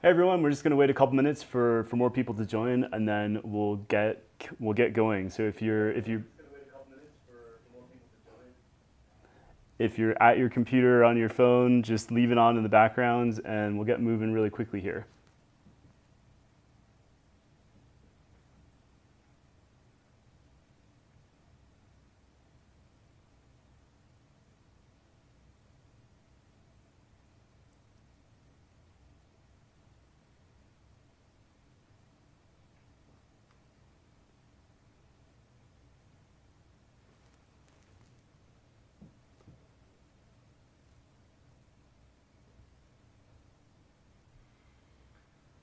Hey everyone, we're just going to wait a couple minutes for more people to join, and then we'll get going. So if you're at your computer or on your phone, just leave it on in the background, and we'll get moving really quickly here.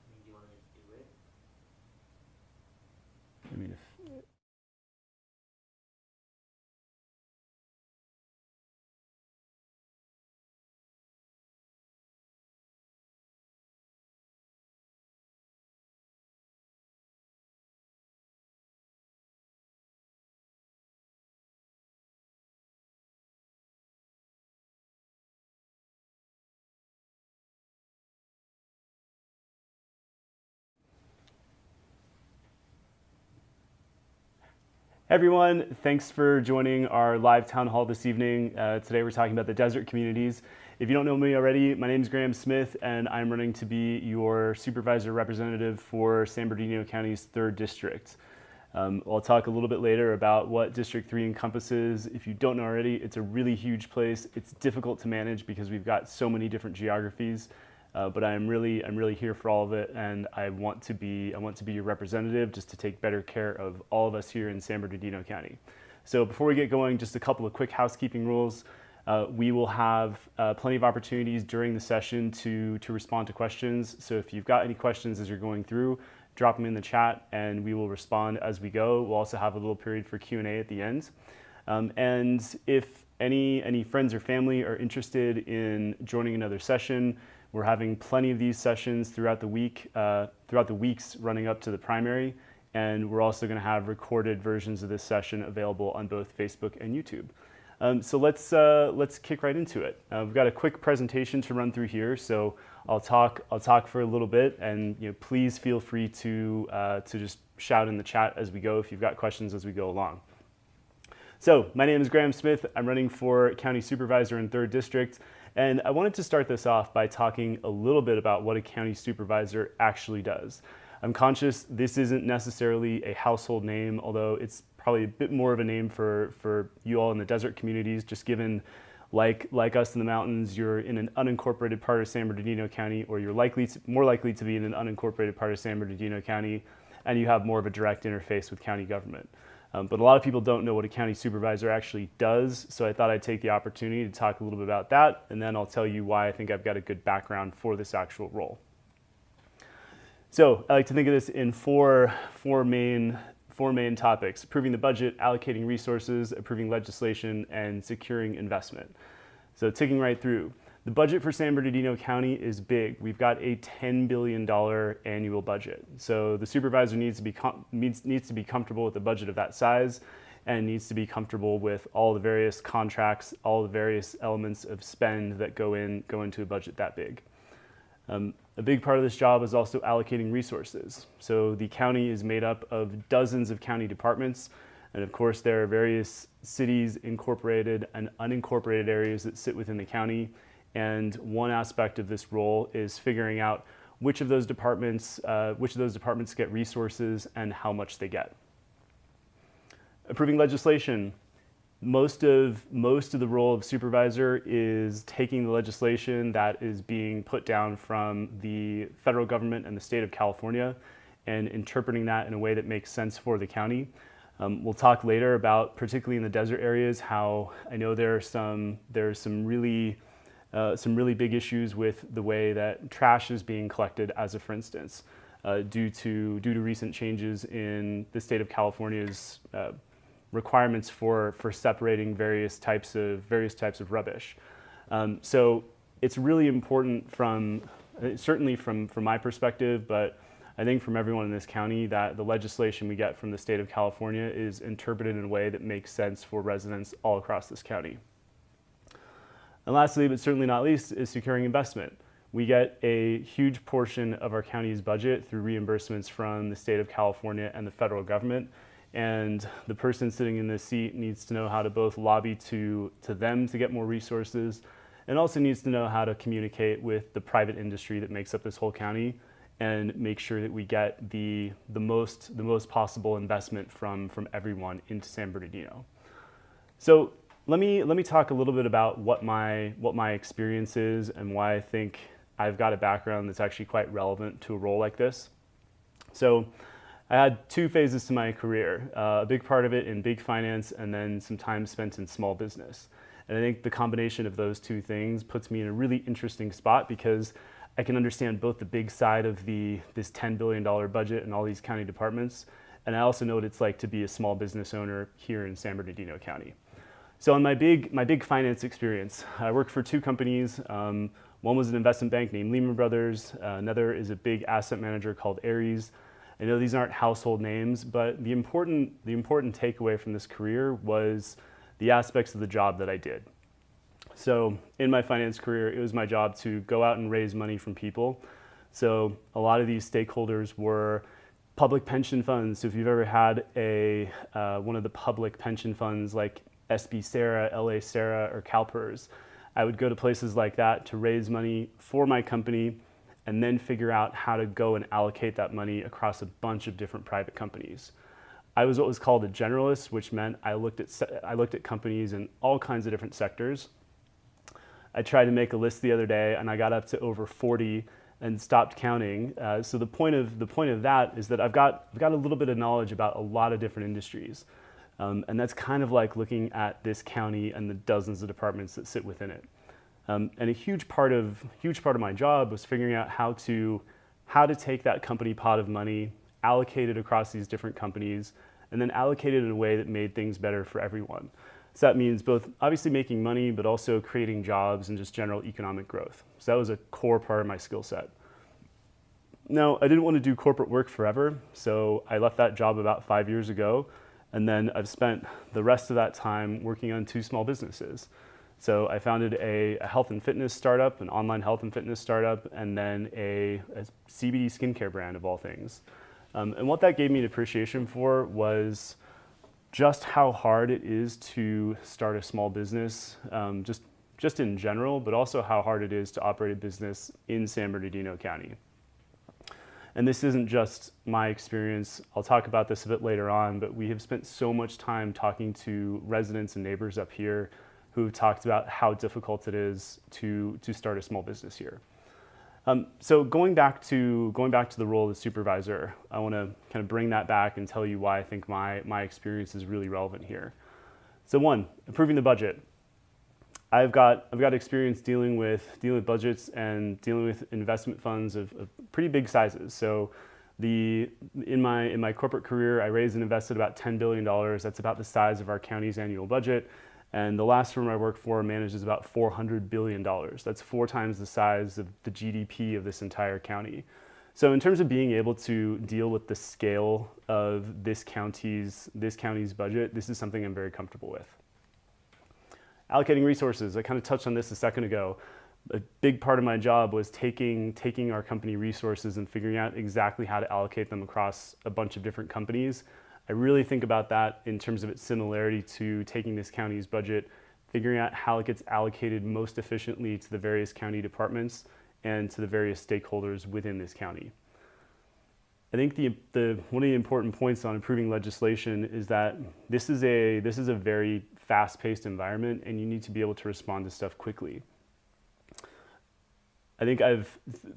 Do you want to just do it? I mean, if, Everyone, thanks for joining our live town hall this evening. Today we're talking about the desert communities. If you don't know me already, my name is Graham Smith, and I'm running to be your supervisor representative for San Bernardino County's 3rd District. I'll talk a little bit later about what District 3 encompasses. If you don't know already, it's a really huge place. It's difficult to manage because we've got so many different geographies. But I'm really here for all of it, and I want to be your representative, just to take better care of all of us here in San Bernardino County. So before we get going, just a couple of quick housekeeping rules. We will have plenty of opportunities during the session to respond to questions. So if you've got any questions as you're going through, drop them in the chat, and we will respond as we go. We'll also have a little period for Q&A at the end. And if any friends or family are interested in joining another session, we're having plenty of these sessions throughout the week, throughout the weeks running up to the primary, and we're also going to have recorded versions of this session available on both Facebook and YouTube. So let's kick right into it. We've got a quick presentation to run through here, so I'll talk for a little bit, and please feel free to just shout in the chat as we go if you've got questions as we go along. So my name is Graham Smith. I'm running for County Supervisor in 3rd District. And I wanted to start this off by talking a little bit about what a county supervisor actually does. I'm conscious this isn't necessarily a household name, although it's probably a bit more of a name for you all in the desert communities, just given like us in the mountains, you're in an unincorporated part of San Bernardino County, or you're more likely to be in an unincorporated part of San Bernardino County, and you have more of a direct interface with county government. But a lot of people don't know what a county supervisor actually does, so I thought I'd take the opportunity to talk a little bit about that, and then I'll tell you why I think I've got a good background for this actual role. So I like to think of this in four main topics: approving the budget, allocating resources, approving legislation, and securing investment. So ticking right through. The budget for San Bernardino County is big. We've got a $10 billion annual budget. So the supervisor needs to be comfortable with a budget of that size, and needs to be comfortable with all the various contracts, all the various elements of spend that go into a budget that big. A big part of this job is also allocating resources. So the county is made up of dozens of county departments, and of course there are various cities, incorporated and unincorporated areas that sit within the county. And one aspect of this role is figuring out which of those departments get resources and how much they get. Approving legislation. Most of the role of supervisor is taking the legislation that is being put down from the federal government and the state of California and interpreting that in a way that makes sense for the county. We'll talk later about, particularly in the desert areas, how I know there's some really big issues with the way that trash is being collected, as a for instance, due to recent changes in the state of California's requirements for separating various types of rubbish. So it's really important certainly from my perspective, but I think from everyone in this county, that the legislation we get from the state of California is interpreted in a way that makes sense for residents all across this county. And lastly, but certainly not least, is securing investment. we get a huge portion of our county's budget through reimbursements from the state of California and the federal government. And the person sitting in this seat needs to know how to both lobby to them to get more resources, and also needs to know how to communicate with the private industry that makes up this whole county and make sure that we get the most possible investment from everyone into San Bernardino. So let me talk a little bit about what my experience is and why I think I've got a background that's actually quite relevant to a role like this. So I had two phases to my career, a big part of it in big finance and then some time spent in small business. And I think the combination of those two things puts me in a really interesting spot because I can understand both the big side of this $10 billion budget and all these county departments, and I also know what it's like to be a small business owner here in San Bernardino County. So in my big finance experience, I worked for two companies. One was an investment bank named Lehman Brothers. Another is a big asset manager called Ares. I know these aren't household names, but the important takeaway from this career was the aspects of the job that I did. So in my finance career, it was my job to go out and raise money from people. So a lot of these stakeholders were public pension funds. So if you've ever had one of the public pension funds like SB Sarah, LA Sarah, or CalPERS, I would go to places like that to raise money for my company and then figure out how to go and allocate that money across a bunch of different private companies. I was what was called a generalist, which meant I looked at companies in all kinds of different sectors. I tried to make a list the other day, and I got up to over 40 and stopped counting. So the point of that is that I've got a little bit of knowledge about a lot of different industries, and that's kind of like looking at this county and the dozens of departments that sit within it. And a huge part of my job was figuring out how to take that company pot of money, allocate it across these different companies, and then allocate it in a way that made things better for everyone. So that means both obviously making money, but also creating jobs and just general economic growth. So that was a core part of my skill set. Now, I didn't want to do corporate work forever, so I left that job about 5 years ago, and then I've spent the rest of that time working on two small businesses. So I founded a health and fitness startup, an online health and fitness startup, and then a CBD skincare brand of all things. And what that gave me an appreciation for was just how hard it is to start a small business, just in general, but also how hard it is to operate a business in San Bernardino County. And this isn't just my experience. I'll talk about this a bit later on, but we have spent so much time talking to residents and neighbors up here who've talked about how difficult it is to start a small business here. So going back to the role of the supervisor, I want to kind of bring that back and tell you why I think my experience is really relevant here. So one, approving the budget. I've got experience dealing with budgets and dealing with investment funds of pretty big sizes. So in my corporate career, I raised and invested about $10 billion. That's about the size of our county's annual budget. And the last firm I worked for manages about $400 billion. That's 4 times the size of the GDP of this entire county. So in terms of being able to deal with the scale of this county's budget, this is something I'm very comfortable with. Allocating resources, I kind of touched on this a second ago. A big part of my job was taking our company resources and figuring out exactly how to allocate them across a bunch of different companies. I really think about that in terms of its similarity to taking this county's budget, figuring out how it gets allocated most efficiently to the various county departments and to the various stakeholders within this county. I think one of the important points on improving legislation is that this is a very fast-paced environment, and you need to be able to respond to stuff quickly. I think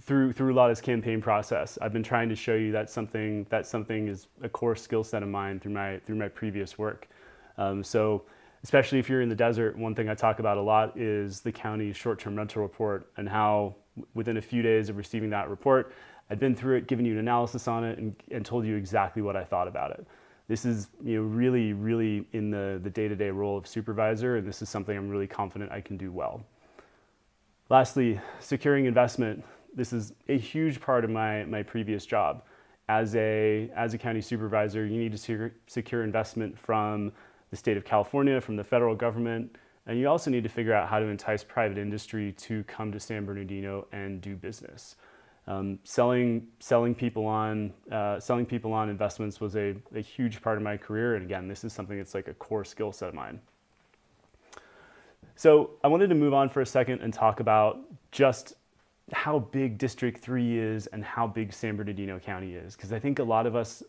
through a lot of this campaign process, I've been trying to show you that something is a core skill set of mine through my previous work. So especially if you're in the desert, one thing I talk about a lot is the county's short-term rental report and how within a few days of receiving that report, I'd been through it, given you an analysis on it, and told you exactly what I thought about it. This is really, really in the day-to-day role of supervisor, and this is something I'm really confident I can do well. Lastly, securing investment. This is a huge part of my previous job. As a county supervisor, you need to secure investment from the state of California, from the federal government, And you also need to figure out how to entice private industry to come to San Bernardino and do business. Selling people on investments was a huge part of my career. And again, this is something that's like a core skill set of mine. So I wanted to move on for a second and talk about just how big District 3 is and how big San Bernardino County is, because I think a lot of us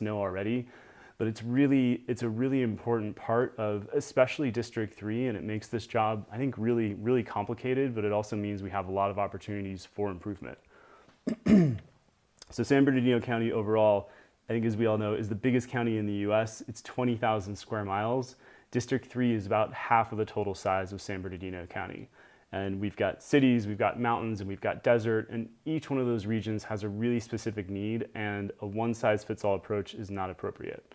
know already, but it's a really important part of especially District 3, and it makes this job, I think, really, really complicated, but it also means we have a lot of opportunities for improvement. So San Bernardino County overall, I think as we all know, is the biggest county in the US. It's 20,000 square miles. District 3 is about half of the total size of San Bernardino County. And we've got cities, we've got mountains, and we've got desert, and each one of those regions has a really specific need, and a one-size-fits-all approach is not appropriate.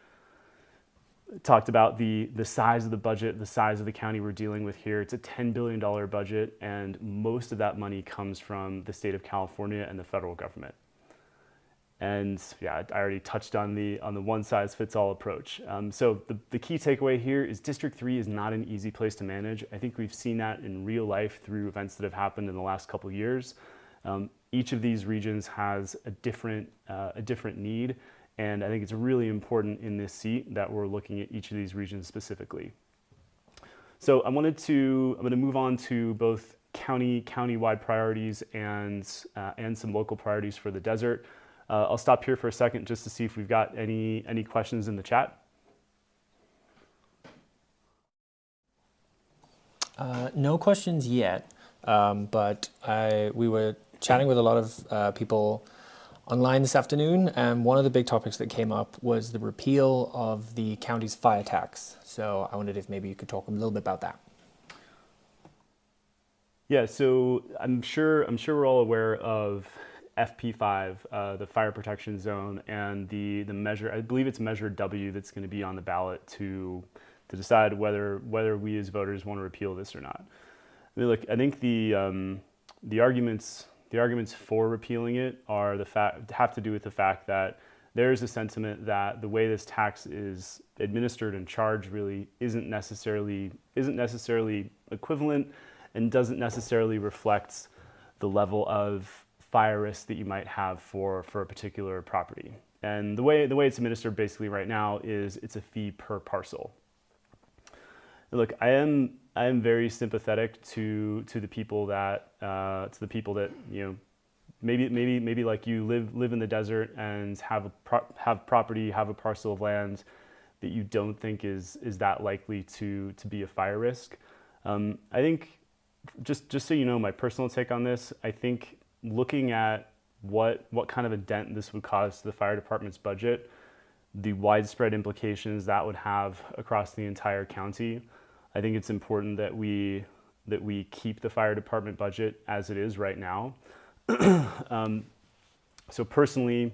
Talked about the size of the budget, the size of the county we're dealing with here. It's a $10 billion budget, and most of that money comes from the state of California and the federal government. And yeah, I already touched on the one-size-fits-all approach. So the key takeaway here is District 3 is not an easy place to manage. I think we've seen that in real life through events that have happened in the last couple of years. Each of these regions has a different need, and I think it's really important in this seat that we're looking at each of these regions specifically. So I'm going to move on to both county-wide priorities and some local priorities for the desert. I'll stop here for a second just to see if we've got any questions in the chat. No questions yet, but we were chatting with a lot of people online this afternoon, and one of the big topics that came up was the repeal of the county's fire tax. So I wondered if maybe you could talk a little bit about that. Yeah, so I'm sure we're all aware of FP5, the fire protection zone, and the measure, I believe it's Measure W, that's going to be on the ballot to decide whether we as voters want to repeal this or not. I mean, look, I think the arguments for repealing it have to do with the fact that there is a sentiment that the way this tax is administered and charged really isn't necessarily equivalent and doesn't necessarily reflect the level of fire risk that you might have for a particular property. And the way it's administered basically right now is it's a fee per parcel. And look, I am very sympathetic to the people that you know, maybe like you live in the desert and have property, have a parcel of land that you don't think is that likely to be a fire risk. I think just so you know my personal take on this, I think looking at what kind of a dent this would cause to the fire department's budget, the widespread implications that would have across the entire county, I think it's important that we keep the fire department budget as it is right now. So personally,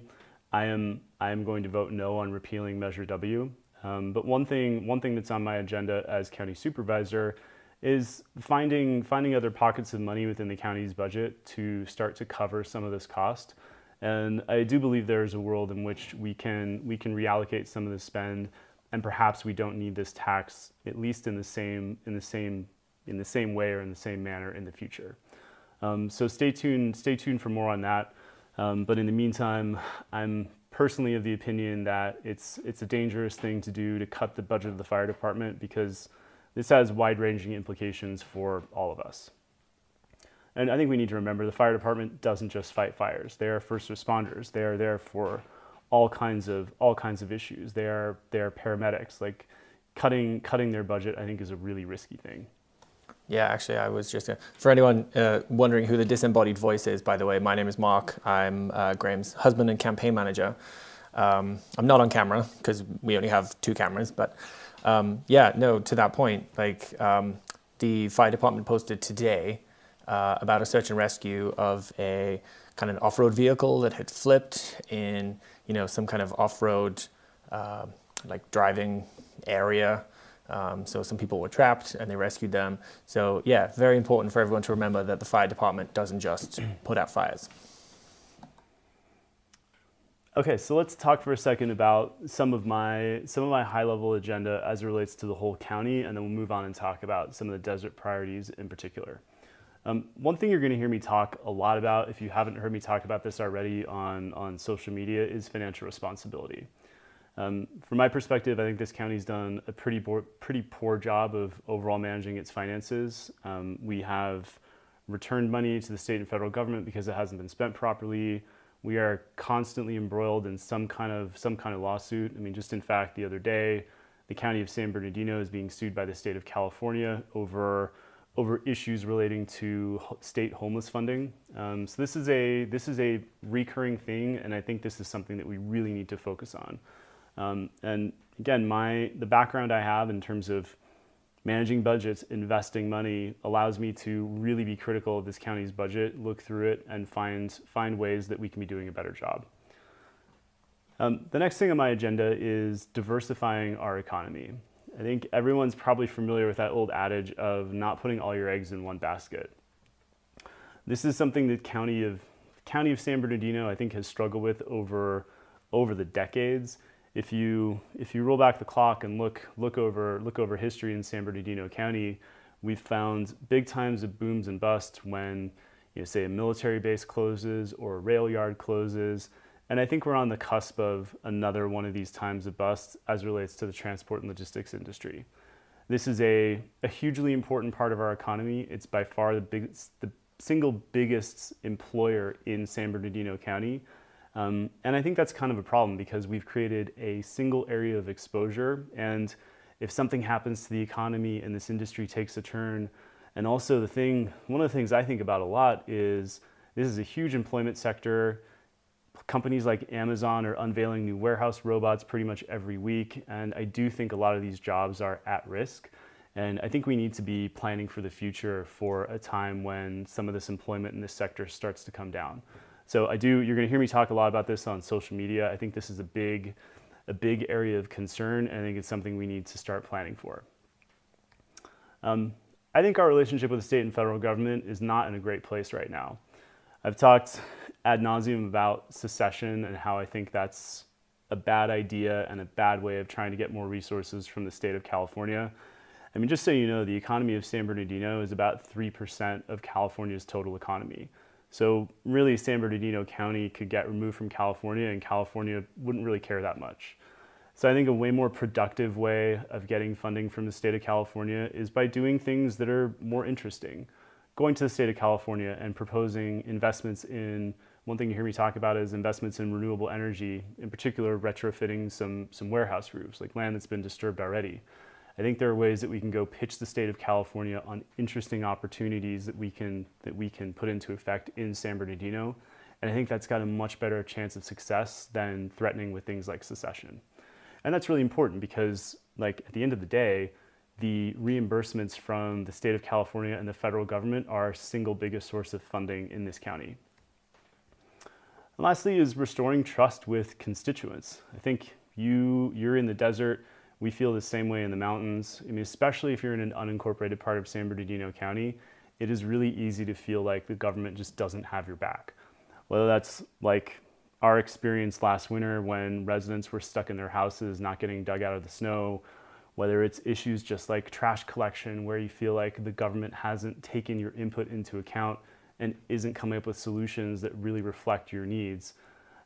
I am going to vote no on repealing Measure W. But one thing that's on my agenda as county supervisor is finding other pockets of money within the county's budget to start to cover some of this cost. And I do believe there is a world in which we can reallocate some of the spend, and perhaps we don't need this tax, at least in the same way or in the same manner in the future. So stay tuned for more on that. But in the meantime, I'm personally of the opinion that it's a dangerous thing to do to cut the budget of the fire department, because this has wide-ranging implications for all of us. And I think we need to remember the fire department doesn't just fight fires. They are first responders. They are there for all kinds of issues. They are paramedics. Like cutting their budget, I think, is a really risky thing. Yeah, actually, I was just, for anyone wondering who the disembodied voice is, by the way, my name is Mark. I'm Graham's husband and campaign manager. I'm not on camera because we only have 2 cameras, but yeah, no, to that point, like the fire department posted today about a search and rescue of a kind of off-road vehicle that had flipped in, you know, some kind of off-road like driving area. So some people were trapped and they rescued them. So yeah, very important for everyone to remember that the fire department doesn't just put out fires. Okay, so let's talk for a second about some of my high-level agenda as it relates to the whole county, and then we'll move on and talk about some of the desert priorities in particular. One thing you're going to hear me talk a lot about, if you haven't heard me talk about this already on social media, is financial responsibility. From my perspective, I think this county's done a pretty poor job of overall managing its finances. We have returned money to the state and federal government because it hasn't been spent properly. We are constantly embroiled in some kind of lawsuit. I mean, just in fact, the other day, the county of San Bernardino is being sued by the state of California over issues relating to state homeless funding. So this is a recurring thing, and I think this is something that we really need to focus on. And again, the background I have in terms of managing budgets, investing money, allows me to really be critical of this county's budget, look through it, and find ways that we can be doing a better job. The next thing on my agenda is diversifying our economy. I think everyone's probably familiar with that old adage of not putting all your eggs in one basket. This is something that County of San Bernardino, I think, has struggled with over the decades. If you roll back the clock and look over history in San Bernardino County, we've found big times of booms and busts when, say, a military base closes or a rail yard closes. And I think we're on the cusp of another one of these times of busts as it relates to the transport and logistics industry. This is a hugely important part of our economy. It's by far the single biggest employer in San Bernardino County. And I think that's kind of a problem because we've created a single area of exposure. And if something happens to the economy and this industry takes a turn, and also one of the things I think about a lot is this is a huge employment sector. Companies like Amazon are unveiling new warehouse robots pretty much every week, and I do think a lot of these jobs are at risk. And I think we need to be planning for the future for a time when some of this employment in this sector starts to come down. So you're going to hear me talk a lot about this on social media. I think this is a big area of concern, and I think it's something we need to start planning for. I think our relationship with the state and federal government is not in a great place right now. I've talked ad nauseum about secession and how I think that's a bad idea and a bad way of trying to get more resources from the state of California. I mean, just so you know, the economy of San Bernardino is about 3% of California's total economy. So really, San Bernardino County could get removed from California, and California wouldn't really care that much. So I think a way more productive way of getting funding from the state of California is by doing things that are more interesting. Going to the state of California and proposing investments in, one thing you hear me talk about is investments in renewable energy, in particular retrofitting some warehouse roofs, like land that's been disturbed already. I think there are ways that we can go pitch the state of California on interesting opportunities that we can put into effect in San Bernardino. And I think that's got a much better chance of success than threatening with things like secession. And that's really important because, like, at the end of the day, the reimbursements from the state of California and the federal government are our single biggest source of funding in this county. And lastly is restoring trust with constituents. I think you're in the desert. We feel the same way in the mountains. I mean, especially if you're in an unincorporated part of San Bernardino County, it is really easy to feel like the government just doesn't have your back. Whether that's like our experience last winter when residents were stuck in their houses, not getting dug out of the snow, whether it's issues just like trash collection, where you feel like the government hasn't taken your input into account and isn't coming up with solutions that really reflect your needs.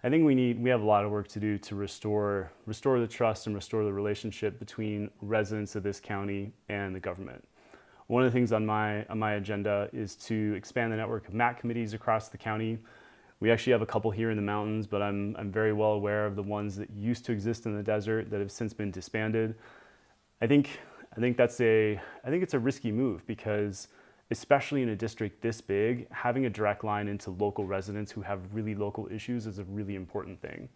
I think we have a lot of work to do to restore the trust and restore the relationship between residents of this county and the government. One of the things on my agenda is to expand the network of MAC committees across the county. We actually have a couple here in the mountains, but I'm very well aware of the ones that used to exist in the desert that have since been disbanded. I think it's a risky move because, especially in a district this big, having a direct line into local residents who have really local issues is a really important thing.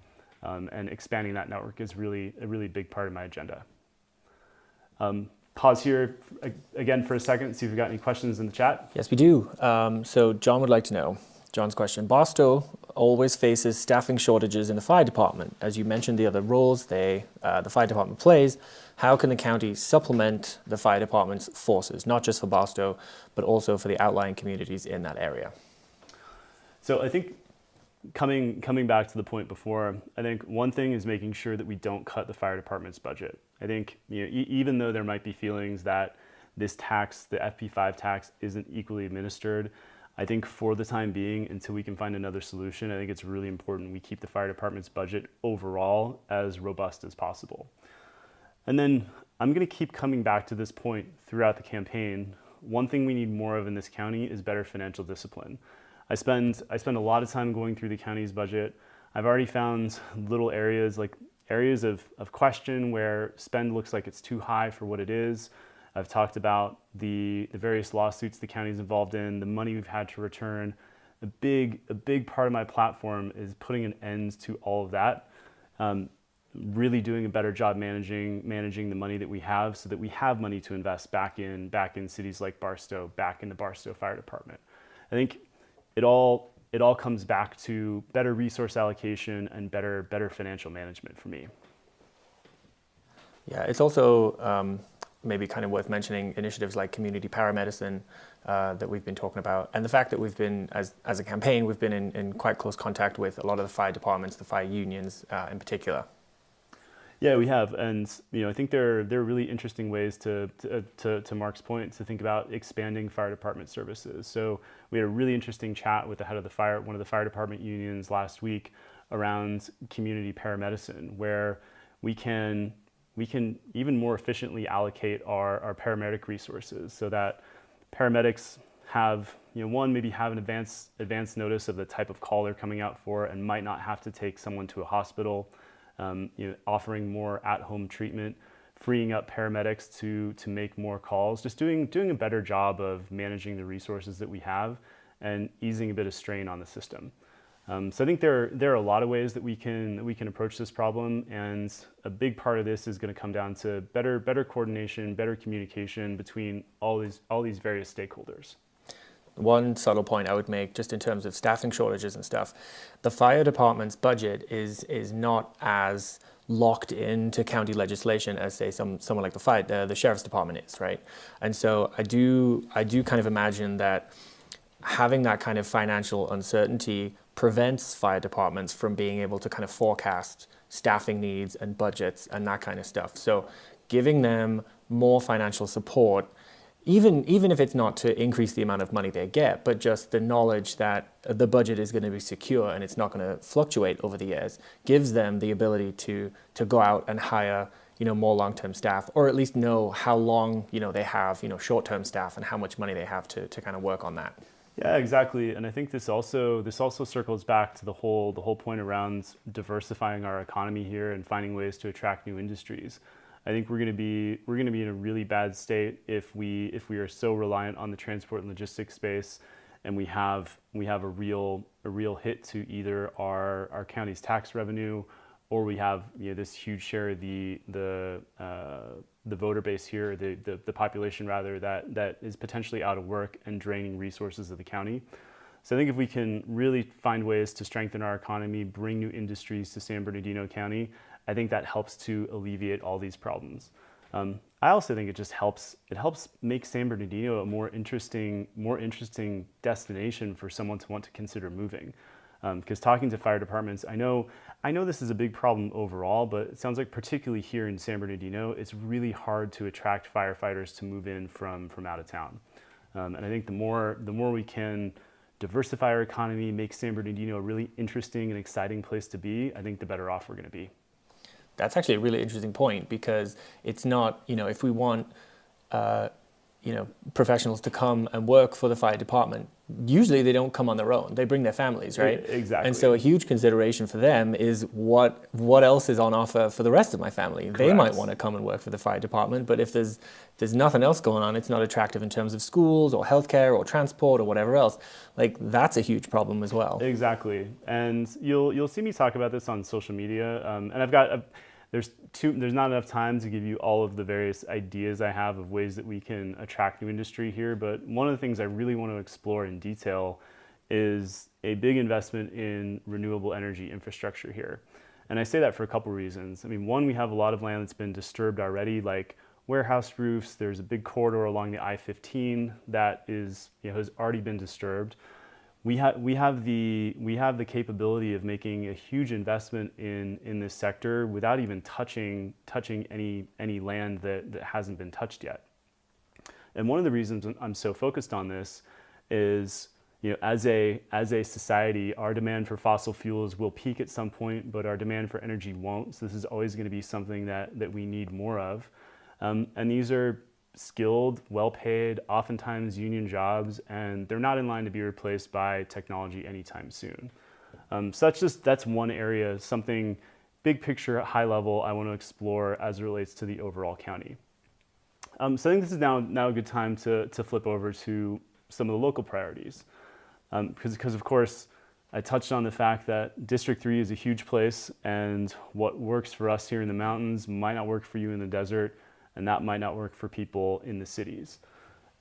And expanding that network is really a really big part of my agenda. Pause here again for a second, see if we've got any questions in the chat. Yes, we do. So John would like to know, John's question, Barstow always faces staffing shortages in the fire department. As you mentioned, the other roles the fire department plays, how can the county supplement the fire department's forces, not just for Barstow, but also for the outlying communities in that area? So I think coming back to the point before, I think one thing is making sure that we don't cut the fire department's budget. I think even though there might be feelings that this tax, the FP5 tax, isn't equally administered, I think for the time being, until we can find another solution, I think it's really important we keep the fire department's budget overall as robust as possible. And then I'm going to keep coming back to this point throughout the campaign. One thing we need more of in this county is better financial discipline. I spend a lot of time going through the county's budget. I've already found little areas, like areas of question where spend looks like it's too high for what it is. I've talked about the various lawsuits the county's involved in, the money we've had to return. A big part of my platform is putting an end to all of that. Really doing a better job managing the money that we have, so that we have money to invest back in cities like Barstow, back in the Barstow Fire Department. I think it all comes back to better resource allocation and better financial management for me. Yeah, it's also maybe kind of worth mentioning initiatives like community paramedicine that we've been talking about, and the fact that we've been, as a campaign, we've been in quite close contact with a lot of the fire departments, the fire unions in particular. Yeah, we have, and I think there are really interesting ways to Mark's point, to think about expanding fire department services. So we had a really interesting chat with the head of one of the fire department unions last week around community paramedicine, where we can even more efficiently allocate our paramedic resources, so that paramedics have maybe have an advance notice of the type of call they're coming out for, and might not have to take someone to a hospital. Offering more at-home treatment, freeing up paramedics to make more calls, just doing a better job of managing the resources that we have and easing a bit of strain on the system. So I think there are a lot of ways that we can approach this problem, and a big part of this is going to come down to better coordination, better communication between all these various stakeholders. One subtle point I would make, just in terms of staffing shortages and stuff, the fire department's budget is not as locked into county legislation as, say, someone like the sheriff's department is, right? And so I do kind of imagine that having that kind of financial uncertainty prevents fire departments from being able to kind of forecast staffing needs and budgets and that kind of stuff. So giving them more financial support, even if it's not to increase the amount of money they get, but just the knowledge that the budget is going to be secure and it's not going to fluctuate over the years, gives them the ability to go out and hire more long-term staff, or at least know how long they have short-term staff and how much money they have to kind of work on that. Yeah, exactly. And I think this also circles back to the whole point around diversifying our economy here and finding ways to attract new industries. I think we're going to be in a really bad state if we are so reliant on the transport and logistics space, and we have a real hit to either our county's tax revenue, or we have this huge share of the voter base here, the population rather, that is potentially out of work and draining resources of the county. So I think if we can really find ways to strengthen our economy, bring new industries to San Bernardino County, I think that helps to alleviate all these problems. I also think it helps make San Bernardino a more interesting destination for someone to want to consider moving. Because talking to fire departments, I know this is a big problem overall, but it sounds like particularly here in San Bernardino, it's really hard to attract firefighters to move in from out of town. And I think the more we can diversify our economy, make San Bernardino a really interesting and exciting place to be, I think the better off we're going to be. That's actually a really interesting point, because it's not, if we want, professionals to come and work for the fire department, usually they don't come on their own. They bring their families, right? Exactly. And so a huge consideration for them is what else is on offer for the rest of my family. Correct. They might want to come and work for the fire department, but if there's nothing else going on, it's not attractive in terms of schools or healthcare or transport or whatever else. Like, that's a huge problem as well. Exactly. And you'll see me talk about this on social media. And I've got there's not enough time to give you all of the various ideas I have of ways that we can attract new industry here. But one of the things I really want to explore in detail is a big investment in renewable energy infrastructure here. And I say that for a couple reasons. I mean, one, we have a lot of land that's been disturbed already, like warehouse roofs. There's a big corridor along the I-15 that has already been disturbed. we have the capability of making a huge investment in this sector without even touching any land that hasn't been touched yet. And one of the reasons I'm so focused on this is, as a society, our demand for fossil fuels will peak at some point, but our demand for energy won't. So this is always going to be something that we need more of. And these are skilled, well-paid, oftentimes union jobs, and they're not in line to be replaced by technology anytime soon. So that's one area, something big picture, high level, I want to explore as it relates to the overall county. So I think this is now a good time to flip over to some of the local priorities. Because of course, I touched on the fact that District 3 is a huge place, and what works for us here in the mountains might not work for you in the desert, and that might not work for people in the cities.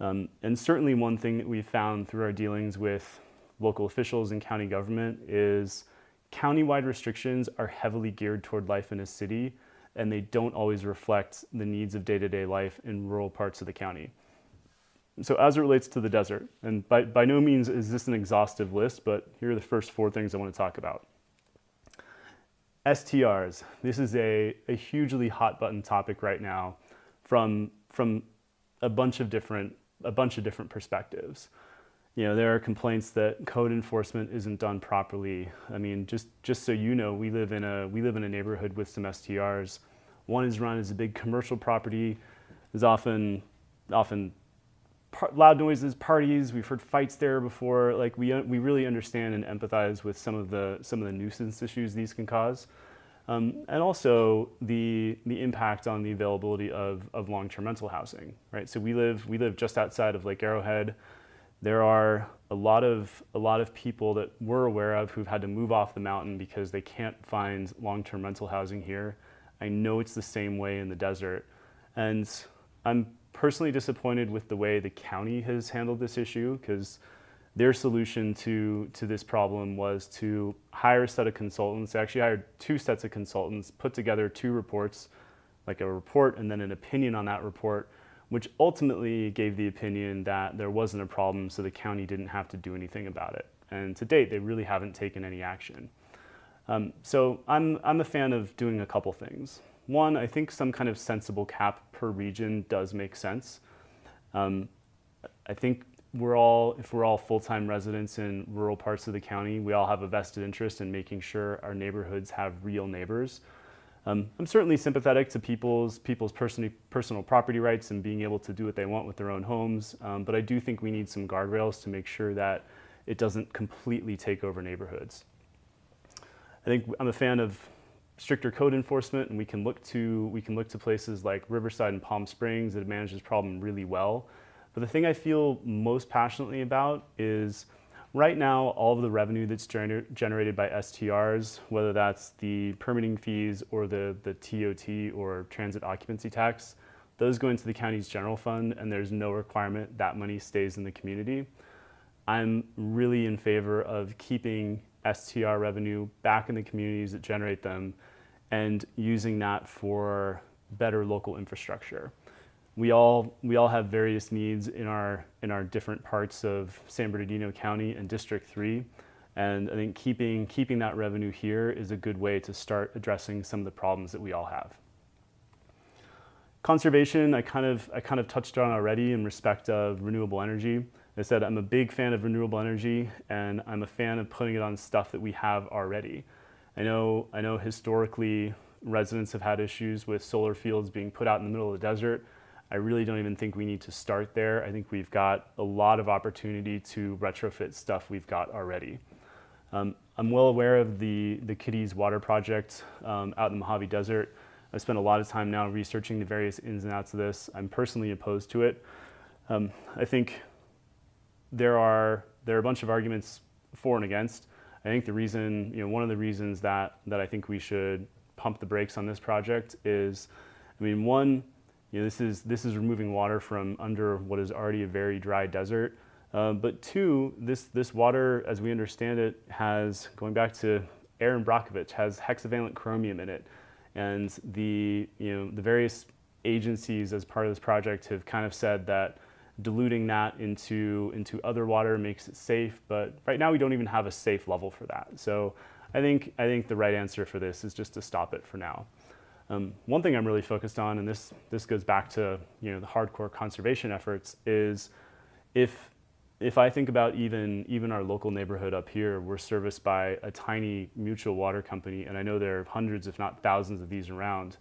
And certainly one thing that we've found through our dealings with local officials and county government is county-wide restrictions are heavily geared toward life in a city, and they don't always reflect the needs of day-to-day life in rural parts of the county. So as it relates to the desert, and by no means is this an exhaustive list, but here are the first 4 things I want to talk about. STRs. This is a hugely hot button topic right now from a bunch of different perspectives. There are complaints that code enforcement isn't done properly. I mean, just so you know, we live in a neighborhood with some STRs. One is run as a big commercial property. There's often loud noises, parties. We've heard fights there before. Like we really understand and empathize with some of the nuisance issues these can cause, and also the impact on the availability of long-term rental housing. Right. So we live just outside of Lake Arrowhead. There are a lot of people that we're aware of who've had to move off the mountain because they can't find long-term rental housing here. I know it's the same way in the desert, and I'm personally disappointed with the way the county has handled this issue, because their solution to this problem was to hire a set of consultants. They actually hired 2 sets of consultants, put together 2 reports, like a report and then an opinion on that report, which ultimately gave the opinion that there wasn't a problem, so the county didn't have to do anything about it. And to date, they really haven't taken any action. So I'm a fan of doing a couple things. One, I think some kind of sensible cap per region does make sense. I think if we're all full-time residents in rural parts of the county, we all have a vested interest in making sure our neighborhoods have real neighbors. I'm certainly sympathetic to people's personal property rights and being able to do what they want with their own homes, but I do think we need some guardrails to make sure that it doesn't completely take over neighborhoods. I think I'm a fan of stricter code enforcement, and we can look to places like Riverside and Palm Springs that manage this problem really well. But the thing I feel most passionately about is right now all of the revenue that's generated by STRs, whether that's the permitting fees or the TOT or transit occupancy tax, those go into the county's general fund, and there's no requirement that money stays in the community. I'm really in favor of keeping STR revenue back in the communities that generate them and using that for better local infrastructure. We all have various needs in our different parts of San Bernardino County and District 3, and I think keeping that revenue here is a good way to start addressing some of the problems that we all have. Conservation, I kind of touched on already in respect of renewable energy. I said I'm a big fan of renewable energy, and I'm a fan of putting it on stuff that we have already. I know historically residents have had issues with solar fields being put out in the middle of the desert. I really don't even think we need to start there. I think we've got a lot of opportunity to retrofit stuff we've got already. I'm well aware of the Kitties Water Project out in the Mojave Desert. I've spent a lot of time now researching the various ins and outs of this. I'm personally opposed to it. I think there are a bunch of arguments for and against. I think the reason, one of the reasons that I think we should pump the brakes on this project is, one, this is removing water from under what is already a very dry desert. But 2, this water, as we understand it, has, going back to Aaron Brockovich, has hexavalent chromium in it. And the various agencies as part of this project have kind of said that diluting that into other water makes it safe, but right now we don't even have a safe level for that. So I think the right answer for this is just to stop it for now. One thing I'm really focused on, and this goes back to the hardcore conservation efforts, is if I think about even our local neighborhood up here, we're serviced by a tiny mutual water company, and I know there are hundreds, if not thousands, of these around.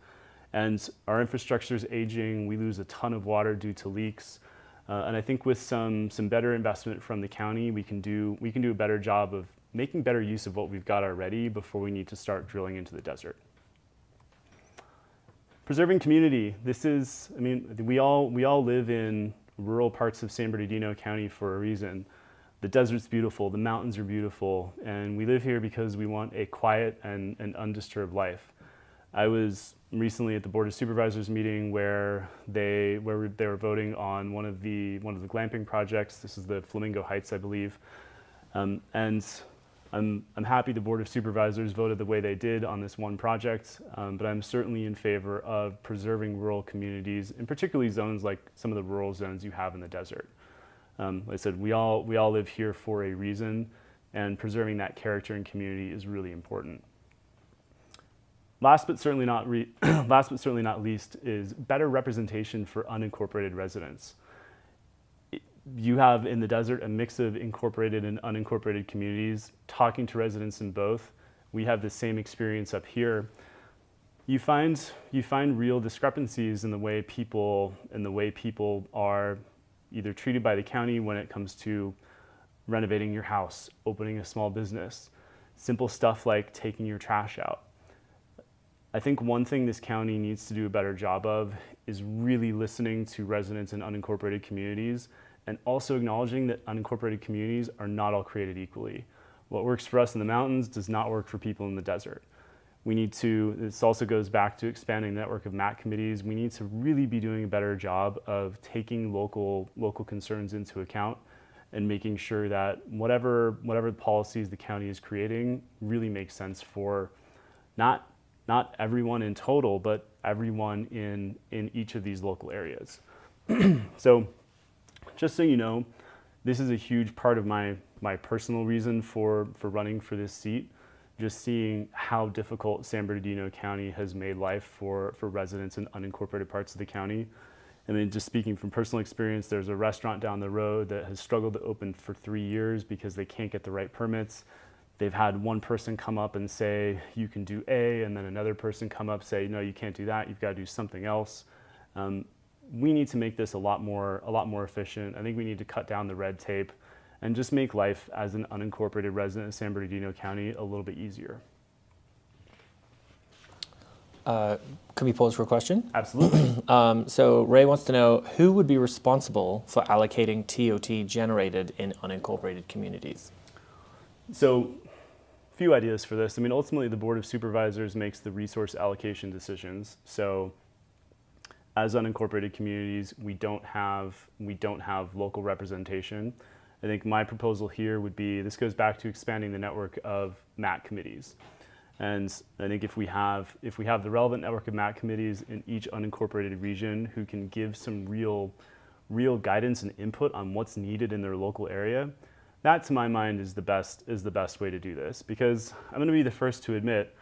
And our infrastructure is aging. We lose a ton of water due to leaks. And I think with some better investment from the county, we can do a better job of making better use of what we've got already before we need to start drilling into the desert. Preserving community. This is, I mean, we all live in rural parts of San Bernardino County for a reason. The desert's beautiful, the mountains are beautiful, and we live here because we want a quiet and undisturbed life. I was recently at the Board of Supervisors meeting where they were voting on one of the glamping projects. This is the Flamingo Heights, I believe. And I'm happy the Board of Supervisors voted the way they did on this one project, but I'm certainly in favor of preserving rural communities, and particularly zones like some of the rural zones you have in the desert. Like I said, we all live here for a reason, and preserving that character and community is really important. Last but certainly not least is better representation for unincorporated residents. You have in the desert a mix of incorporated and unincorporated communities. Talking to residents in both, we have the same experience up here. You find real discrepancies in the way people are either treated by the county when it comes to renovating your house, opening a small business, simple stuff like taking your trash out. I think one thing this county needs to do a better job of is really listening to residents in unincorporated communities, and also acknowledging that unincorporated communities are not all created equally. What works for us in the mountains does not work for people in the desert. This also goes back to expanding the network of MAC committees. We need to really be doing a better job of taking local concerns into account and making sure that whatever policies the county is creating really makes sense for not everyone in total, but everyone in each of these local areas. So just so you know, this is a huge part of my personal reason for running for this seat. Just seeing how difficult San Bernardino County has made life for residents in unincorporated parts of the county. And then just speaking from personal experience, there's a restaurant down the road that has struggled to open for 3 years because they can't get the right permits. They've had one person come up and say, you can do A, and then another person come up say, no, you can't do that, you've got to do something else. We need to make this a lot more efficient. I think we need to cut down the red tape and just make life as an unincorporated resident of San Bernardino County a little bit easier. Can we pause for a question? Absolutely. So Ray wants to know who would be responsible for allocating TOT generated in unincorporated communities? So, a few ideas for this. I mean, ultimately the Board of Supervisors makes the resource allocation decisions. So, as unincorporated communities, we don't have local representation. I think my proposal here would be, this goes back to expanding the network of MAC committees. And I think if we have the relevant network of MAC committees in each unincorporated region who can give some real guidance and input on what's needed in their local area, that to my mind is the best way to do this. Because I'm going to be the first to admit,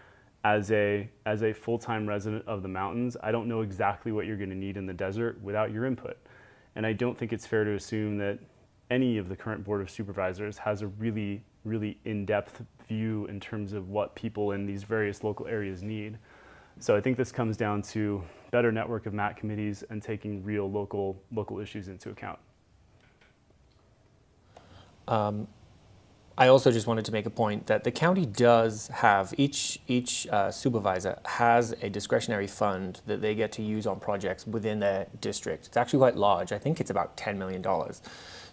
as a full-time resident of the mountains, I don't know exactly what you're going to need in the desert without your input. And I don't think it's fair to assume that any of the current Board of Supervisors has a really in-depth view in terms of what people in these various local areas need. So I think this comes down to better network of MAC committees and taking real local issues into account. I also just wanted to make a point that the county does have, each supervisor has a discretionary fund that they get to use on projects within their district. It's actually quite large. I think it's about $10 million.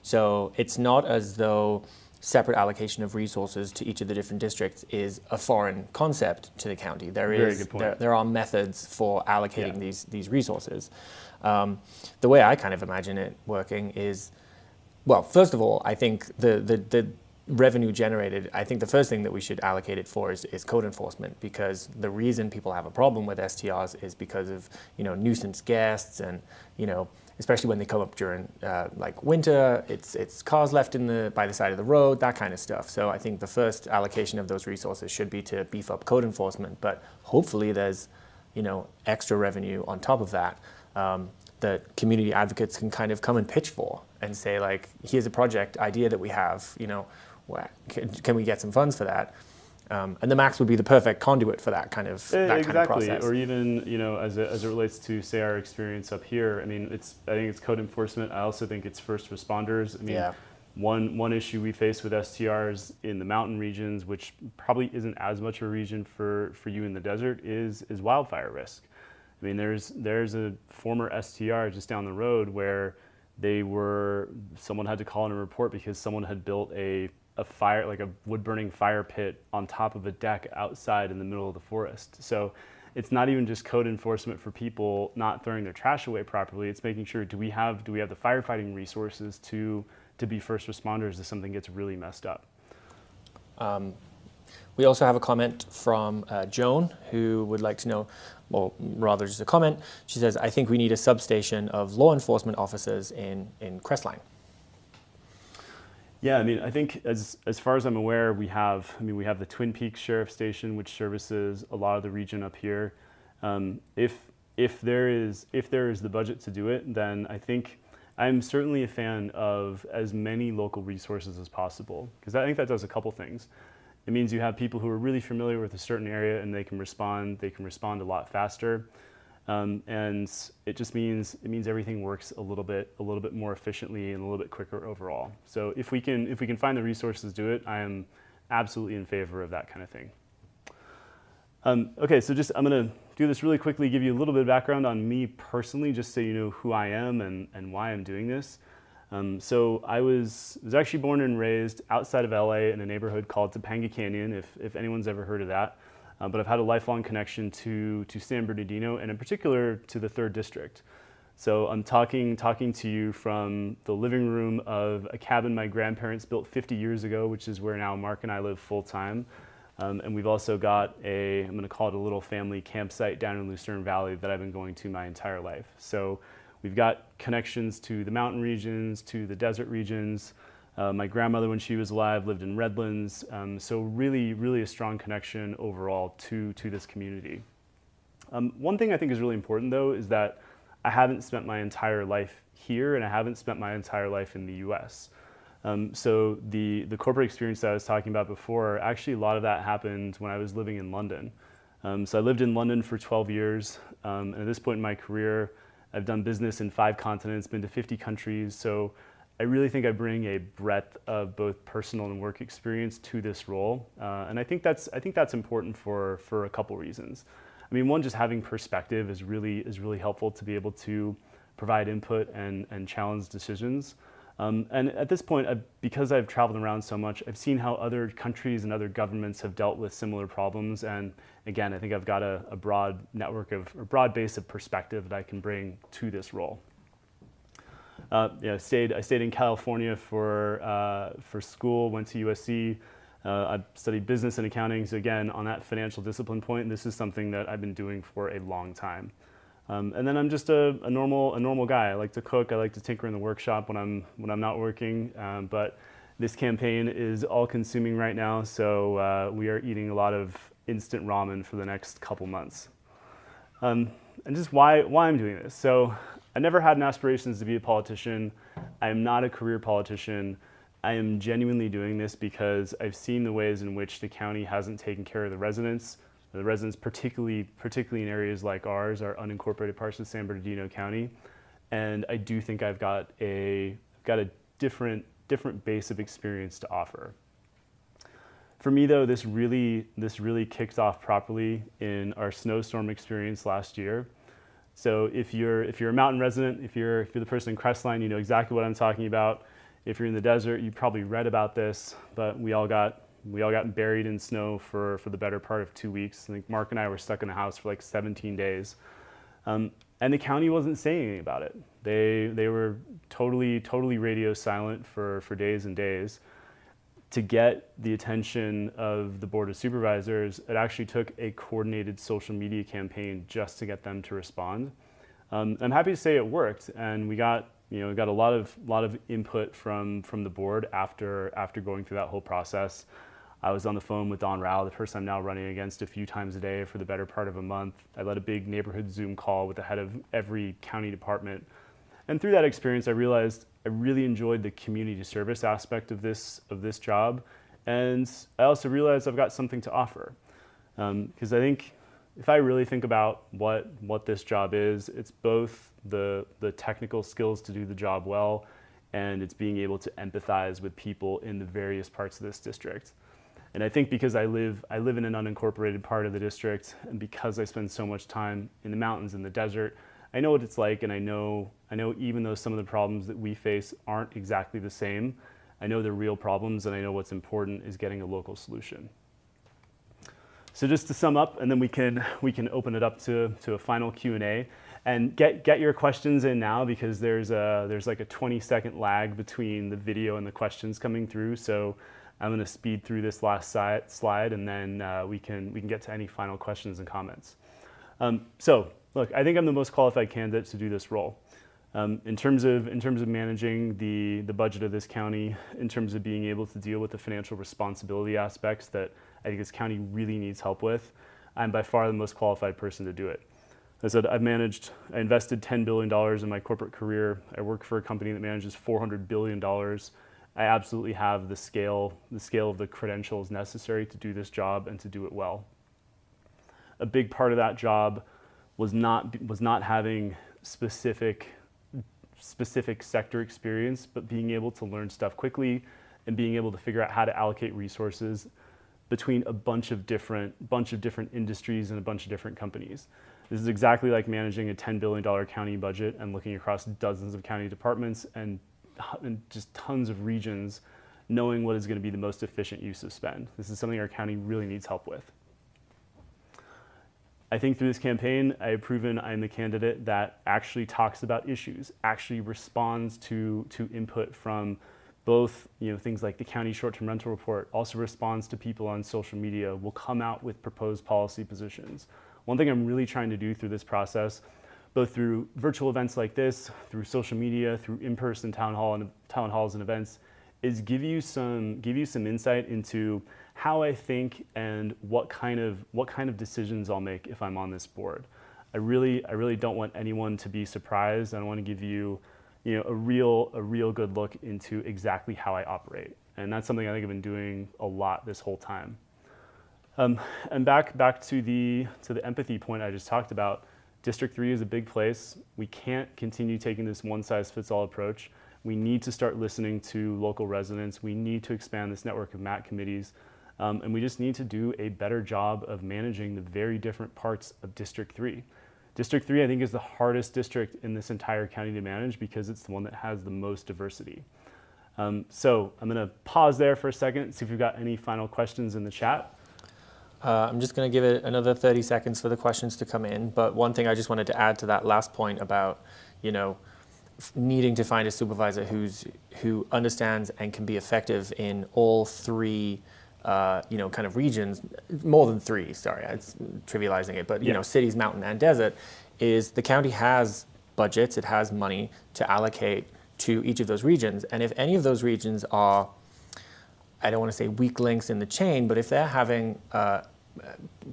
So it's not as though separate allocation of resources to each of the different districts is a foreign concept to the county. There are methods for allocating these resources. The way I kind of imagine it working is, well, first of all, I think the revenue generated, I think the first thing that we should allocate it for is code enforcement, because the reason people have a problem with STRs is because of, nuisance guests, and, especially when they come up during like winter, it's cars left by the side of the road, that kind of stuff. So I think the first allocation of those resources should be to beef up code enforcement, but hopefully there's, extra revenue on top of that that community advocates can kind of come and pitch for and say, like, here's a project idea that we have, can we get some funds for that? And the Max would be the perfect conduit for that kind of process. Or even, as it relates to, say, our experience up here. I think it's code enforcement. I also think it's first responders. One issue we face with STRs in the mountain regions, which probably isn't as much of a region for you in the desert, is wildfire risk. There's a former STR just down the road where someone had to call in a report because someone had built a fire, like a wood burning fire pit on top of a deck outside in the middle of the forest. So it's not even just code enforcement for people not throwing their trash away properly. It's making sure, do we have the firefighting resources to be first responders if something gets really messed up? We also have a comment from Joan, who would like to know, or rather just a comment. She says, I think we need a substation of law enforcement officers in Crestline. Yeah, I think as far as I'm aware, we have the Twin Peaks Sheriff Station, which services a lot of the region up here. If there is the budget to do it, then I think I'm certainly a fan of as many local resources as possible, because I think that does a couple things. It means you have people who are really familiar with a certain area and they can respond a lot faster. And it just means everything works a little bit more efficiently and a little bit quicker overall. So if we can find the resources to do it, I am absolutely in favor of that kind of thing. Okay, so I'm going to do this really quickly, give you a little bit of background on me personally, just so you know who I am and why I'm doing this. So I was actually born and raised outside of LA in a neighborhood called Topanga Canyon, if anyone's ever heard of that. But I've had a lifelong connection to San Bernardino, and in particular to the 3rd District. So I'm talking to you from the living room of a cabin my grandparents built 50 years ago, which is where now Mark and I live full time. And we've also got I'm going to call it a little family campsite down in Lucerne Valley that I've been going to my entire life. So we've got connections to the mountain regions, to the desert regions. My grandmother, when she was alive, lived in Redlands. So really, really a strong connection overall to this community. One thing I think is really important, though, is that I haven't spent my entire life here, and I haven't spent my entire life in the US. So the corporate experience that I was talking about before, actually a lot of that happened when I was living in London. So I lived in London for 12 years. And at this point in my career, I've done business in 5 continents, been to 50 countries. So I really think I bring a breadth of both personal and work experience to this role. And I think that's important for a couple reasons. One, just having perspective is really helpful to be able to provide input and challenge decisions. And at this point, because I've traveled around so much, I've seen how other countries and other governments have dealt with similar problems. And again, I think I've got a broad network or broad base of perspective that I can bring to this role. I stayed in California for school, went to USC. I studied business and accounting. So again, on that financial discipline point, this is something that I've been doing for a long time. And then I'm just a normal guy. I like to cook. I like to tinker in the workshop when I'm not working. But this campaign is all-consuming right now, so we are eating a lot of instant ramen for the next couple months. And just why I'm doing this. So I never had aspirations to be a politician. I am not a career politician. I am genuinely doing this because I've seen the ways in which the county hasn't taken care of the residents. The residents, particularly in areas like ours, are unincorporated parts of San Bernardino County, and I do think I've got a different base of experience to offer. For me, though, this really kicked off properly in our snowstorm experience last year. So if you're a mountain resident, if you're the person in Crestline, you know exactly what I'm talking about. If you're in the desert, you probably read about this, but we all got buried in snow for the better part of 2 weeks. I think Mark and I were stuck in the house for like 17 days. And the county wasn't saying anything about it. They were totally radio silent for days and days. to get the attention of the Board of Supervisors, it actually took a coordinated social media campaign just to get them to respond. I'm happy to say it worked, and we got a lot of input from the board after going through that whole process. I was on the phone with Don Rao, the person I'm now running against, a few times a day for the better part of a month. I led a big neighborhood Zoom call with the head of every county department. And through that experience, I realized I really enjoyed the community service aspect of this job. And I also realized I've got something to offer. Because I think if I really think about what this job is, it's both the technical skills to do the job well, and it's being able to empathize with people in the various parts of this district. And I think because I live in an unincorporated part of the district, and because I spend so much time in the mountains and the desert, I know what it's like, and I know even though some of the problems that we face aren't exactly the same, I know they're real problems, and I know what's important is getting a local solution. So just to sum up, and then we can open it up to a final Q&A, and get your questions in now, because there's like a 20-second lag between the video and the questions coming through. So I'm going to speed through this last slide, and then we can get to any final questions and comments. So look, I think I'm the most qualified candidate to do this role. In terms of managing the budget of this county, in terms of being able to deal with the financial responsibility aspects that I think this county really needs help with, I'm by far the most qualified person to do it. As I said, I invested $10 billion in my corporate career. I work for a company that manages $400 billion. I absolutely have the scale of the credentials necessary to do this job and to do it well. A big part of that job was not having specific sector experience, but being able to learn stuff quickly and being able to figure out how to allocate resources between a bunch of different industries and a bunch of different companies. This is exactly like managing a $10 billion county budget and looking across dozens of county departments and just tons of regions, knowing what is going to be the most efficient use of spend. This is something our county really needs help with. I think through this campaign, I have proven I'm the candidate that actually talks about issues, actually responds to input from both things like the county short-term rental report, also responds to people on social media, will come out with proposed policy positions. One thing I'm really trying to do through this process, both through virtual events like this, through social media, through in-person town halls and events, is give you some insight into how I think and what kind of decisions I'll make if I'm on this board. I really don't want anyone to be surprised. I want to give you, a real good look into exactly how I operate, and that's something I think I've been doing a lot this whole time. And back to the empathy point I just talked about. District 3 is a big place. We can't continue taking this one-size-fits-all approach. We need to start listening to local residents. We need to expand this network of MAC committees. And we just need to do a better job of managing the very different parts of District 3. District 3, I think, is the hardest district in this entire county to manage because it's the one that has the most diversity. So I'm going to pause there for a second and see if we've got any final questions in the chat. I'm just going to give it another 30 seconds for the questions to come in. But one thing I just wanted to add to that last point about, needing to find a supervisor who understands and can be effective in all three, kind of regions, more than three. Sorry, it's trivializing it, but cities, mountain, and desert. Is the county has budgets, it has money to allocate to each of those regions, and if any of those regions are, I don't want to say weak links in the chain, but if they're having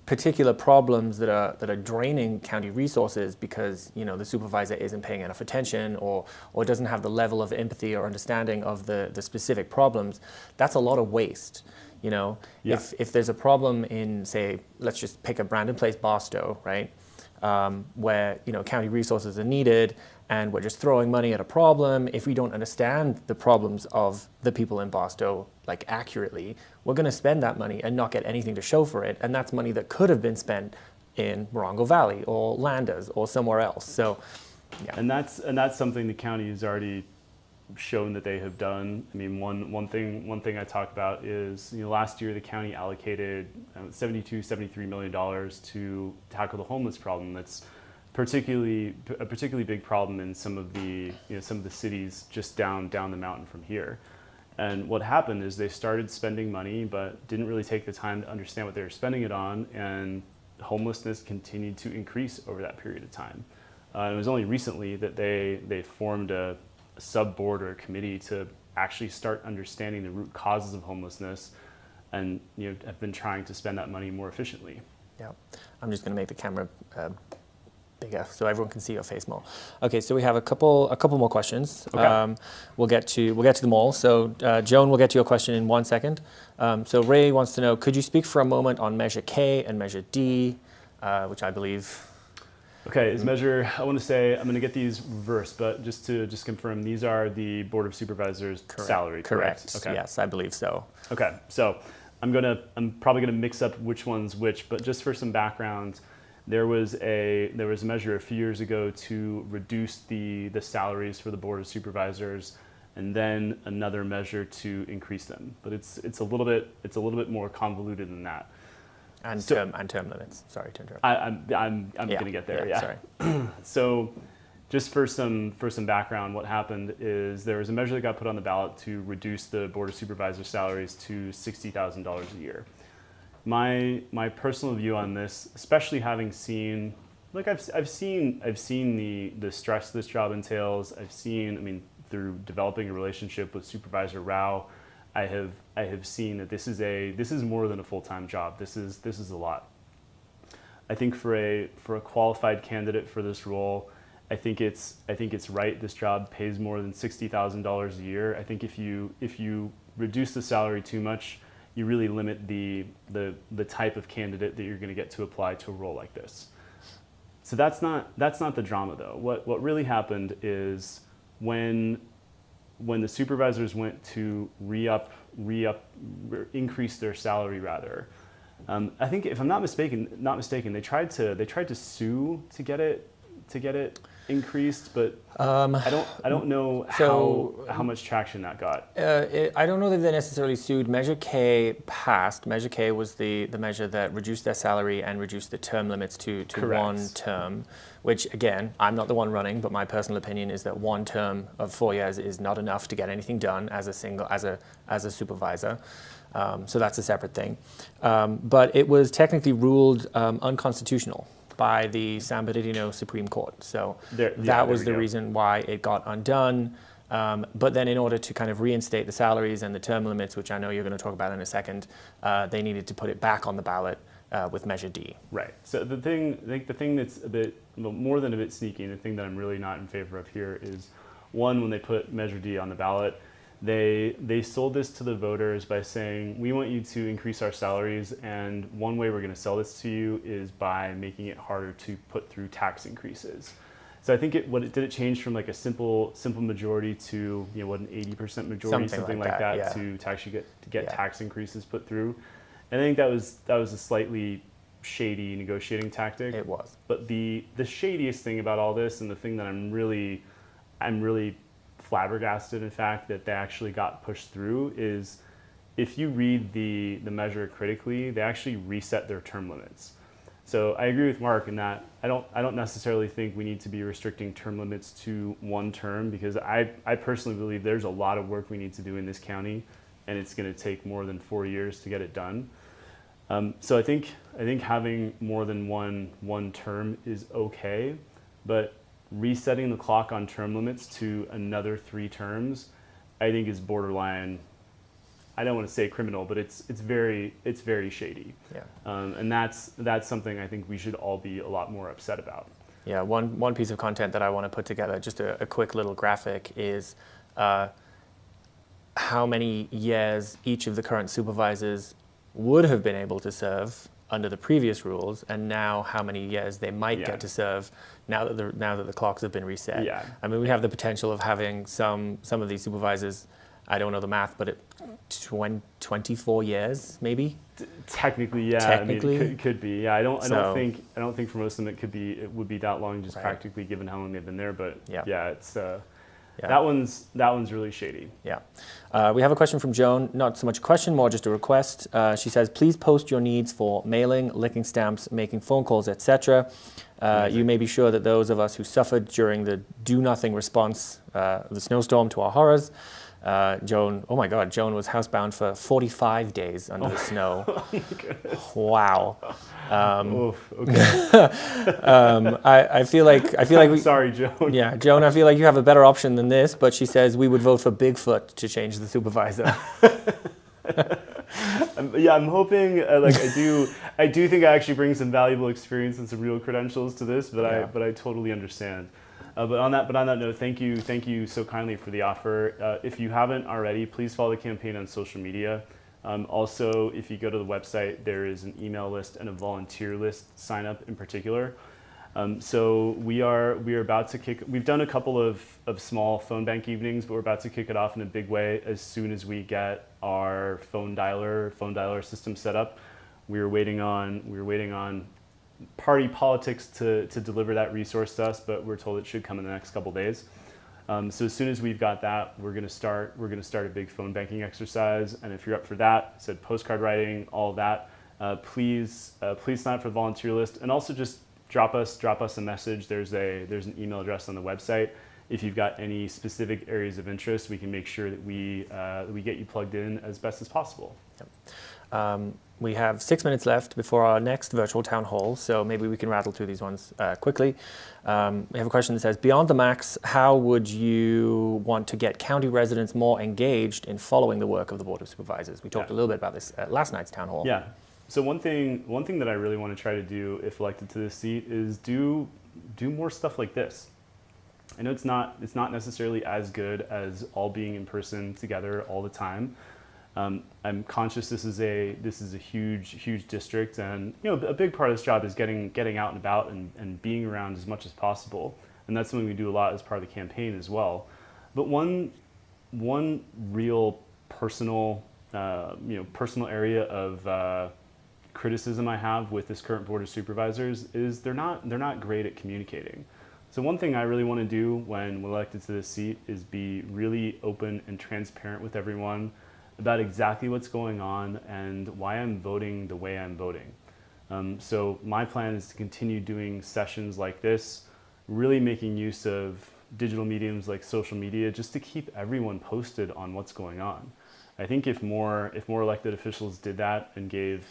particular problems that are draining county resources because the supervisor isn't paying enough attention or doesn't have the level of empathy or understanding of the specific problems, that's a lot of waste. If there's a problem in, say, let's just pick a Brandon Place, Barstow, right, where county resources are needed, and we're just throwing money at a problem. If we don't understand the problems of the people in Barstow accurately, we're going to spend that money and not get anything to show for it, and that's money that could have been spent in Morongo Valley or Landers or somewhere else. So, yeah. And that's something the county has already shown that they have done. I mean, one thing I talk about is last year the county allocated $73 million to tackle the homeless problem. That's a particularly big problem in some of the cities just down the mountain from here. And what happened is they started spending money, but didn't really take the time to understand what they were spending it on, and homelessness continued to increase over that period of time. And it was only recently that they formed a sub-board or a committee to actually start understanding the root causes of homelessness, and have been trying to spend that money more efficiently. Yeah, I'm just going to make the camera bigger so everyone can see your face more. Okay, so we have a couple more questions. Okay. We'll get to them all. So Joan, we'll get to your question in 1 second. So Ray wants to know, could you speak for a moment on Measure K and Measure D, which I believe. Okay, as measure, I want to say, I'm going to get these reversed, but just to confirm, these are the Board of Supervisors' salary, correct? Okay. Yes, I believe so. Okay, so I'm probably gonna mix up which one's which, but just for some background, there was a measure a few years ago to reduce the salaries for the Board of Supervisors, and then another measure to increase them. But it's a little bit more convoluted than that. And term limits. Sorry to interrupt. I'm gonna get there. Yeah. Sorry. So, just for some background, what happened is there was a measure that got put on the ballot to reduce the Board of Supervisors' salaries to $60,000 a year. My personal view on this, especially having seen, like I've seen the stress this job entails. Through developing a relationship with Supervisor Rao, I have seen that this is more than a full-time job. This is a lot. I think for a qualified candidate for this role, I think it's right. This job pays more than $60,000 a year. I think if you reduce the salary too much, you really limit the type of candidate that you're going to get to apply to a role like this. So that's not the drama though. What really happened is when the supervisors went to increase their salary rather. I think if I'm not mistaken, they tried to sue to get it increased, but I don't know how much traction that got. I don't know that they necessarily sued. Measure K passed. Measure K was the measure that reduced their salary and reduced the term limits to one term, which again, I'm not the one running, but my personal opinion is that one term of 4 years is not enough to get anything done as a supervisor. So that's a separate thing. But it was technically ruled unconstitutional by the San Bernardino Supreme Court. So that was the reason why it got undone. But then in order to kind of reinstate the salaries and the term limits, which I know you're going to talk about in a second, they needed to put it back on the ballot with Measure D. Right. So the thing that's a bit, more than a bit sneaky, and the thing that I'm really not in favor of here is, one, when they put Measure D on the ballot, they sold this to the voters by saying, we want you to increase our salaries, and one way we're going to sell this to you is by making it harder to put through tax increases. So I think did it change from like a simple majority to an 80% majority, something like that yeah. to actually get yeah. tax increases put through. And I think that was a slightly shady negotiating tactic. It was. But the shadiest thing about all this, and the thing that I'm really flabbergasted, in fact, that they actually got pushed through, is if you read the measure critically, they actually reset their term limits. So I agree with Mark in that I don't necessarily think we need to be restricting term limits to one term, because I personally believe there's a lot of work we need to do in this county, and it's going to take more than 4 years to get it done. So I think having more than one term is okay, but resetting the clock on term limits to another 3 terms, I think is borderline. I don't want to say criminal, but it's very shady. Yeah. And that's something I think we should all be a lot more upset about. Yeah. One piece of content that I want to put together, just a quick little graphic, is how many years each of the current supervisors would have been able to serve under the previous rules, and now how many years they might yeah. get to serve now that the clocks have been reset. Yeah. I mean, we have the potential of having some of these supervisors, I don't know the math, but 24 years maybe. Technically, yeah. Technically, I mean, it could be. Yeah, I don't think for most of them it would be that long, just right. practically given how long they've been there. But yeah it's. Yeah. That one's really shady. Yeah. We have a question from Joan, not so much a question, more just a request. She says, please post your needs for mailing, licking stamps, making phone calls, etc. You may be sure that those of us who suffered during the do-nothing response, the snowstorm to our horrors, Joan, oh my God, Joan was housebound for 45 days under the snow. Oh my goodness. Wow. Oof, okay. I feel like I'm sorry, Joan. Yeah, Joan, I feel like you have a better option than this, but she says we would vote for Bigfoot to change the supervisor. I'm hoping. I do think I actually bring some valuable experience and some real credentials to this, but I totally understand. But on that note, thank you so kindly for the offer. If you haven't already, please follow the campaign on social media. Also, if you go to the website, there is an email list and a volunteer list sign up in particular. So we are about to kick. We've done a couple of small phone bank evenings, but we're about to kick it off in a big way as soon as we get our phone dialer system set up. We were waiting on party politics to deliver that resource to us, but we're told it should come in the next couple days. So as soon as we've got that, we're going to start a big phone banking exercise. And if you're up for that, I said postcard writing, all of that, please sign up for the volunteer list, and also just drop us a message. There's an email address on the website. If you've got any specific areas of interest, we can make sure that we get you plugged in as best as possible. Yep. We have 6 minutes left before our next virtual town hall, so maybe we can rattle through these ones quickly. We have a question that says, beyond the max, how would you want to get county residents more engaged in following the work of the Board of Supervisors? We talked a little bit about this at last night's town hall. Yeah. So one thing that I really want to try to do if elected to this seat is do more stuff like this. I know it's not necessarily as good as all being in person together all the time. I'm conscious this is a huge district, and a big part of this job is getting out and about and being around as much as possible, and that's something we do a lot as part of the campaign as well. But one real personal area of criticism I have with this current Board of Supervisors is they're not great at communicating. So one thing I really want to do when elected to this seat is be really open and transparent with everyone about exactly what's going on and why I'm voting the way I'm voting. So my plan is to continue doing sessions like this, really making use of digital mediums like social media, just to keep everyone posted on what's going on. I think if more elected officials did that and gave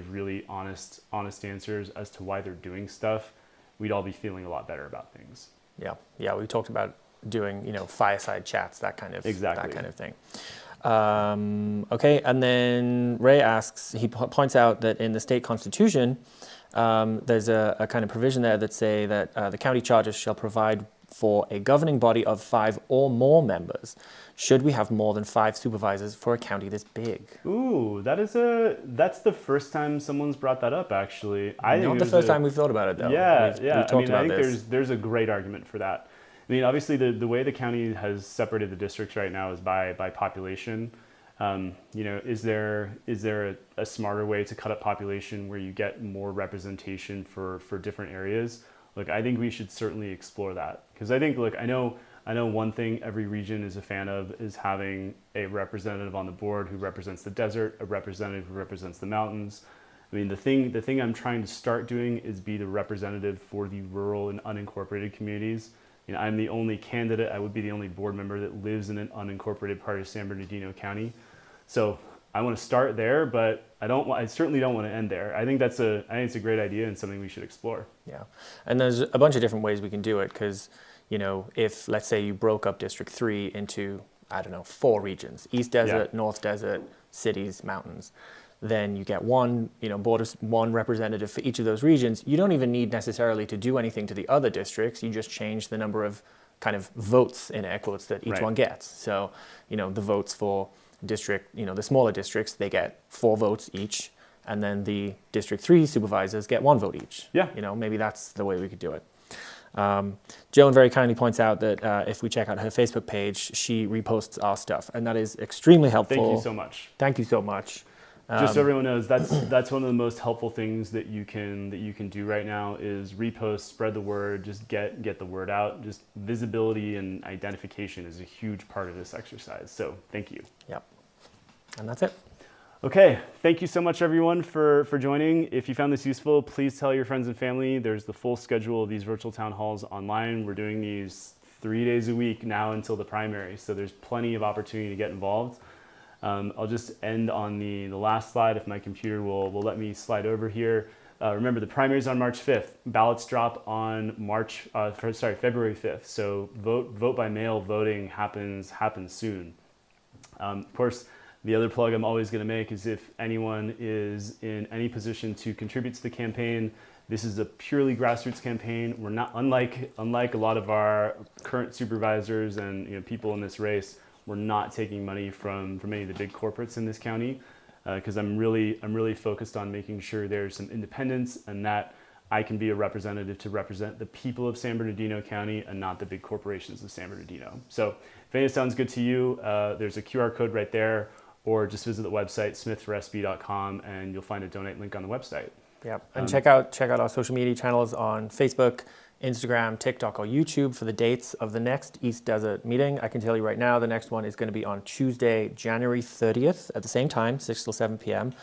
really honest answers as to why they're doing stuff, we'd all be feeling a lot better about things. Yeah. We talked about doing fireside chats, that kind of thing. Okay, and then Ray asks, he points out that in the state constitution, there's a kind of provision there that say that the county charters shall provide for a governing body of 5 or more members. Should we have more than 5 supervisors for a county this big? Ooh, that's the first time someone's brought that up, actually. Not the first time we've thought about it, though. Yeah, We've I think there's a great argument for that. I mean, obviously, the way the county has separated the districts right now is by population. Is there a smarter way to cut up population where you get more representation for different areas? Look, I think we should certainly explore that, because I think, I know one thing every region is a fan of is having a representative on the board who represents the desert, a representative who represents the mountains. I mean, the thing I'm trying to start doing is be the representative for the rural and unincorporated communities. I'm the only candidate. I would be the only board member that lives in an unincorporated part of San Bernardino County. So I want to start there, but I certainly don't want to end there. I think it's a great idea and something we should explore. Yeah, and there's a bunch of different ways we can do it, because if, let's say, you broke up District 3 into, 4 regions: East Desert, North Desert, cities, mountains. Then you get one representative for each of those regions. You don't even need necessarily to do anything to the other districts. You just change the number of kind of votes, in air quotes, that each one gets. So, the votes for district, the smaller districts, they get 4 votes each, and then the District 3 supervisors get 1 vote each. Yeah. Maybe that's the way we could do it. Joan very kindly points out that if we check out her Facebook page, she reposts our stuff, and that is extremely helpful. Thank you so much. Thank you so much. Just so everyone knows, that's one of the most helpful things that you can do right now is repost, spread the word, just get the word out. Just visibility and identification is a huge part of this exercise. So thank you. Yep. And that's it. Okay, thank you so much everyone for joining. If you found this useful, please tell your friends and family. There's the full schedule of these virtual town halls online. We're doing these 3 days a week now until the primary, so there's plenty of opportunity to get involved. I'll just end on the last slide if my computer will let me slide over here. Remember, the primary is on March 5th. Ballots drop on February 5th. So vote by mail voting happens soon. Of course, the other plug I'm always going to make is if anyone is in any position to contribute to the campaign, this is a purely grassroots campaign. We're not unlike a lot of our current supervisors and people in this race. We're not taking money from any of the big corporates in this county because I'm really focused on making sure there's some independence and that I can be a representative to represent the people of San Bernardino County and not the big corporations of San Bernardino. So if any of it sounds good to you, there's a QR code right there, or just visit the website smithforsb.com and you'll find a donate link on the website. Yeah, and check out our social media channels on Facebook, Instagram, TikTok, or YouTube for the dates of the next East Desert meeting. I can tell you right now, the next one is going to be on Tuesday, January 30th at the same time, 6 till 7 p.m.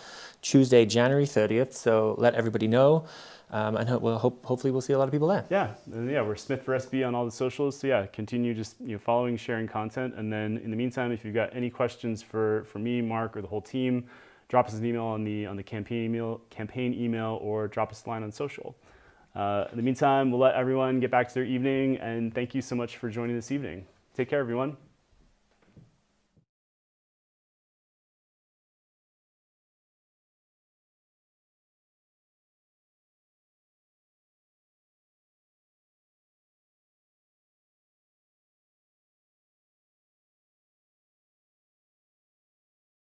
Tuesday, January 30th. So let everybody know. And hopefully we'll see a lot of people there. Yeah, and we're Smith for SB on all the socials. So yeah, continue just following, sharing content, and then in the meantime, if you've got any questions for me, Mark, or the whole team, drop us an email on the campaign email, or drop us a line on social. In the meantime, we'll let everyone get back to their evening, and thank you so much for joining this evening. Take care, everyone.